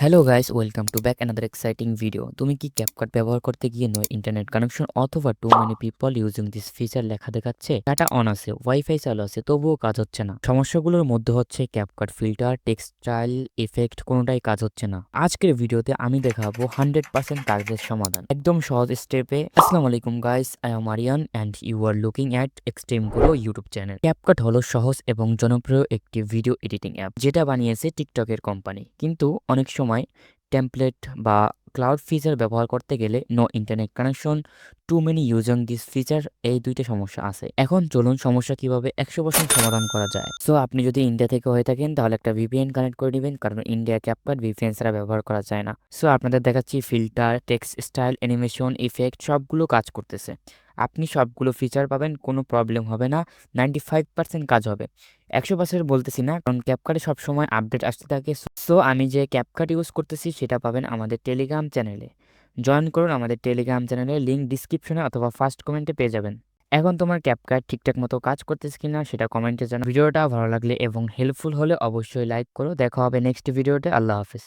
Hello guys, welcome to back another exciting video. তুমি কি CapCut ব্যবহার করতে গিয়ে নয় ইন্টারনেট কানেকশন অথবা too many people using this feature লেখা দেখাচ্ছে? ডাটা অন আছে, ওয়াইফাই চালু আছে, তবুও কাজ হচ্ছে না। সমস্যাগুলোর মধ্যে হচ্ছে ক্যাপকাট ফিল্টার, টেক্সটাইল ইফেক্ট, কোনোটাই কাজ হচ্ছে না। আজকের ভিডিওতে আমি দেখাবো 100% কাজের সমাধান, একদম সহজ স্টেপে। আসসালামু আলাইকুম guys, I am Aryan and you are looking at extreme গুলো ইউটিউব চ্যানেল। ক্যাপকাট হলো সহজ এবং জনপ্রিয় একটি ভিডিও এডিটিং অ্যাপ, যেটা বানিয়েছে টিকটকের কোম্পানি। কিন্তু অনেক সময় টেমপ্লেট বা ক্লাউড ফিচার ব্যবহার করতে গেলে no internet connection, too many using this feature, এই দুইটা সমস্যা আছে। এখন চলুন সমস্যা কিভাবে 100% সমাধান করা যায়। সো আপনি যদি ইন্ডিয়া থেকে হয়ে থাকেন তাহলে একটা ভিপিএন কানেক্ট করে নেবেন, কারণ ইন্ডিয়া ক্যাপকাট ভিপিএন ছাড়া ব্যবহার করা যায় না। সো আপনাদের দেখাচ্ছি filter, text style, animation, effect সবগুলো কাজ করতেছে। আপনি সবগুলো ফিচার পাবেন, কোনো প্রবলেম হবে না, 95% কাজ হবে। 100% বলতেছি না, কারণ ক্যাপকাটে সবসময় আপডেট আসতে থাকে। সো আমি যে ক্যাপকাট ইউজ করতেছি সেটা পাবেন আমাদের টেলিগ্রাম চ্যানেলে। জয়েন করুন আমাদের টেলিগ্রাম চ্যানেলে, লিঙ্ক ডিসক্রিপশনে অথবা ফার্স্ট কমেন্টে পেয়ে যাবেন। এখন তোমার ক্যাপকাট ঠিকঠাক মতো কাজ করতেছে কিনা সেটা কমেন্টে জানাও। ভিডিওটা ভালো লাগলে এবং হেল্পফুল হলে অবশ্যই লাইক করো। দেখা হবে নেক্সট ভিডিওতে। আল্লাহ হাফিজ।